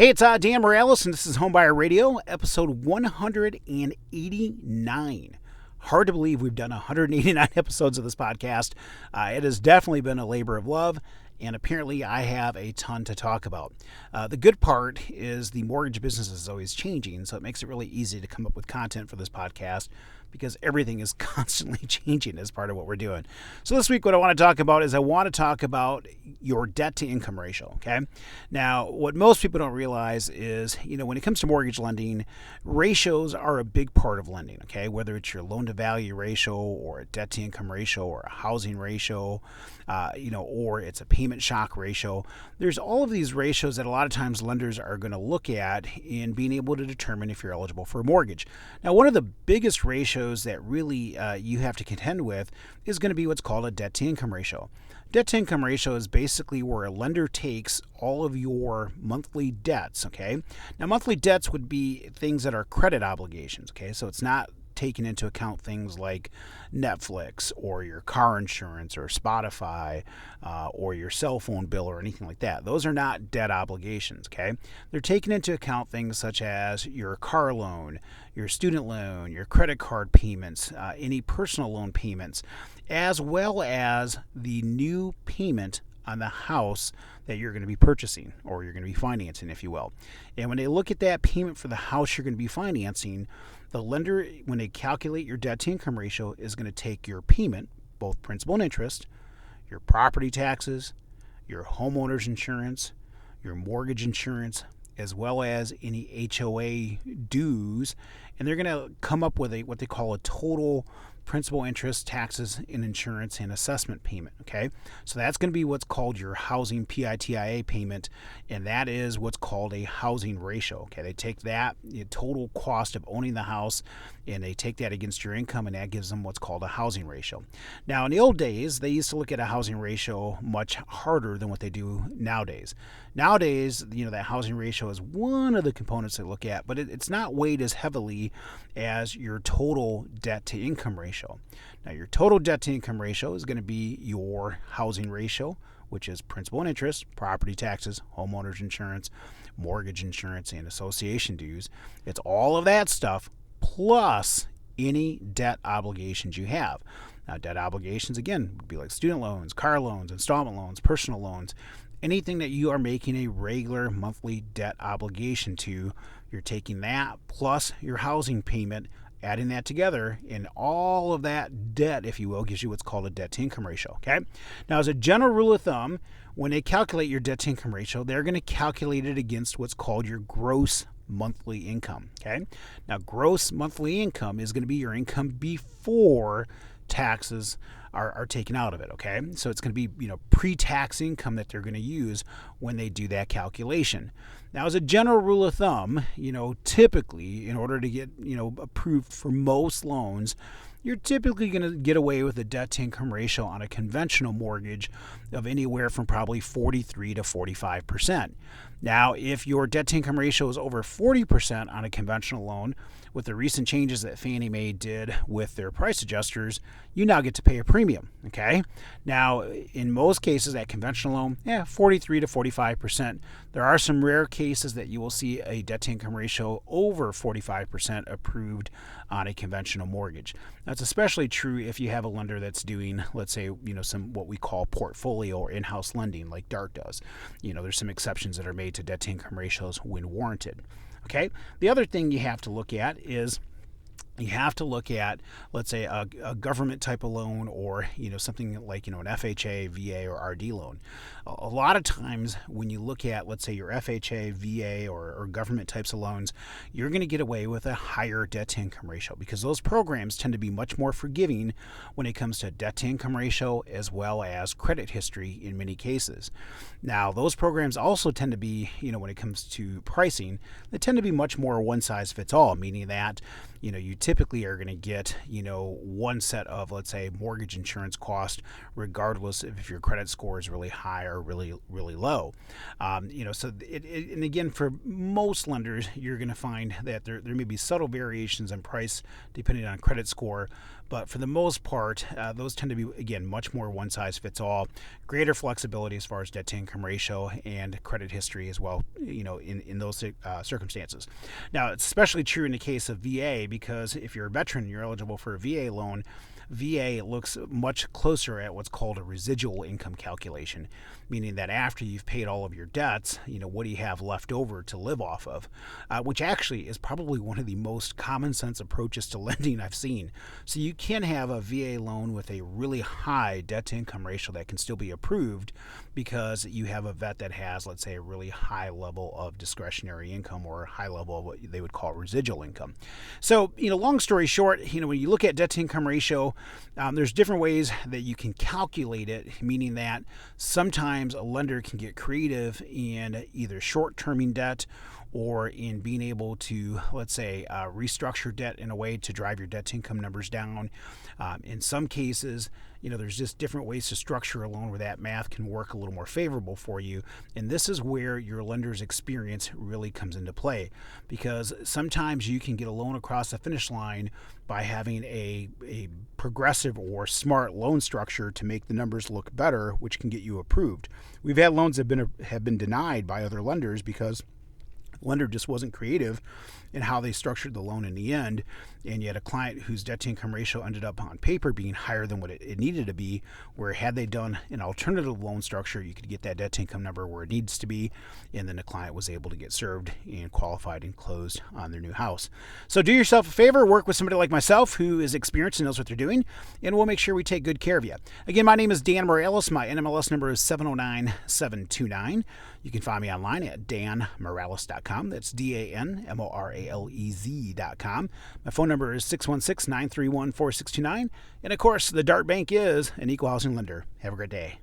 Hey, it's Dan Morales, and this is Homebuyer Radio, episode 189. Hard to believe we've done 189 episodes of this podcast. It has definitely been a labor of love, and apparently I have a ton to talk about. The good part is the mortgage business is always changing, so it makes it really easy to come up with content for this podcast because everything is constantly changing as part of what we're doing. So this week what I want to talk about is your debt to income ratio, okay? Now, what most people don't realize is, when it comes to mortgage lending, ratios are a big part of lending, okay? Whether it's your loan to value ratio or a debt to income ratio or a housing ratio, or it's a payment shock ratio. There's all of these ratios that a lot of times lenders are going to look at in being able to determine if you're eligible for a mortgage. Now, one of the biggest ratios that really you have to contend with is going to be what's called a debt to income ratio. Debt to income ratio is basically where a lender takes all of your monthly debts, okay? Now, monthly debts would be things that are credit obligations, okay? So it's not taking into account things like Netflix or your car insurance or Spotify or your cell phone bill or anything like that. Those are not debt obligations, okay? They're taking into account things such as your car loan, your student loan, your credit card payments, any personal loan payments, as well as the new payment on the house that you're going to be purchasing or you're going to be financing, if you will. And when they look at that payment for the house you're going to be financing, the lender, when they calculate your debt to income ratio, is going to take your payment, both principal and interest, your property taxes, your homeowner's insurance, your mortgage insurance, as well as any HOA dues, and they're going to come up with what they call a total principal, interest, taxes, and insurance and assessment payment, okay? So that's going to be what's called your housing PITIA payment, and that is what's called a housing ratio, okay? They take that, the total cost of owning the house, and they take that against your income, and that gives them what's called a housing ratio. Now, in the old days, they used to look at a housing ratio much harder than what they do nowadays. Nowadays, that housing ratio is one of the components they look at, but it's not weighed as heavily as your total debt to income ratio. Now, your total debt to income ratio is going to be your housing ratio, which is principal and interest, property taxes, homeowner's insurance, mortgage insurance, and association dues. It's all of that stuff plus any debt obligations you have. Now, debt obligations, again, would be like student loans, car loans, installment loans, personal loans, anything that you are making a regular monthly debt obligation to. You're taking that plus your housing payment, adding that together, and all of that debt, if you will, gives you what's called a debt to income ratio, okay? Now, as a general rule of thumb, when they calculate your debt to income ratio, they're going to calculate it against what's called your gross monthly income, okay? Now, gross monthly income is going to be your income before taxes are taken out of it, okay? So it's going to be, pre-tax income that they're going to use when they do that calculation. Now, as a general rule of thumb, typically in order to get, approved for most loans, you're typically going to get away with a debt to income ratio on a conventional mortgage of anywhere from probably 43 to 45%. Now, if your debt to income ratio is over 40% on a conventional loan, with the recent changes that Fannie Mae did with their price adjusters, you now get to pay a premium, okay? Now, in most cases, that conventional loan, 43 to 45%. There are some rare cases that you will see a debt to income ratio over 45% approved on a conventional mortgage. That's especially true if you have a lender that's doing, let's say, some what we call portfolio or in-house lending like DART does. There's some exceptions that are made to debt to income ratios when warranted. Okay. The other thing you have to look at is let's say, a government type of loan or, something like, an FHA, VA, or RD loan. A lot of times when you look at, let's say, your FHA, VA, or government types of loans, you're going to get away with a higher debt to income ratio because those programs tend to be much more forgiving when it comes to debt to income ratio as well as credit history in many cases. Now, those programs also tend to be, when it comes to pricing, they tend to be much more one size fits all, meaning that, you typically are going to get, one set of, let's say, mortgage insurance cost, regardless of if your credit score is really high or really, really low. And again, for most lenders, you're going to find that there may be subtle variations in price depending on credit score. But for the most part, those tend to be, again, much more one size fits all. Greater flexibility as far as debt to income ratio and credit history as well, in those circumstances. Now, it's especially true in the case of VA, because if you're a veteran and you're eligible for a VA loan, VA looks much closer at what's called a residual income calculation, meaning that after you've paid all of your debts, what do you have left over to live off of, which actually is probably one of the most common sense approaches to lending I've seen. So you can have a VA loan with a really high debt to income ratio that can still be approved because you have a vet that has, let's say, a really high level of discretionary income or a high level of what they would call residual income. So, long story short, when you look at debt to income ratio, there's different ways that you can calculate it, meaning that sometimes a lender can get creative in either short-terming debt or in being able to, let's say, restructure debt in a way to drive your debt to income numbers down. In some cases, there's just different ways to structure a loan where that math can work a little more favorable for you. And this is where your lender's experience really comes into play, because sometimes you can get a loan across the finish line by having a progressive or smart loan structure to make the numbers look better, which can get you approved. We've had loans that have been denied by other lenders because lender just wasn't creative in how they structured the loan in the end, and yet a client whose debt to income ratio ended up on paper being higher than what it needed to be, where had they done an alternative loan structure, you could get that debt to income number where it needs to be, and then the client was able to get served and qualified and closed on their new house. So do yourself a favor, work with somebody like myself who is experienced and knows what they're doing, and we'll make sure we take good care of you. Again, my name is Dan Morales. My NMLS number is 709729. You can find me online at danmorales.com. That's DANMORALEZ.com. My phone number is 616-931-4629. And of course, the Dart Bank is an equal housing lender. Have a great day.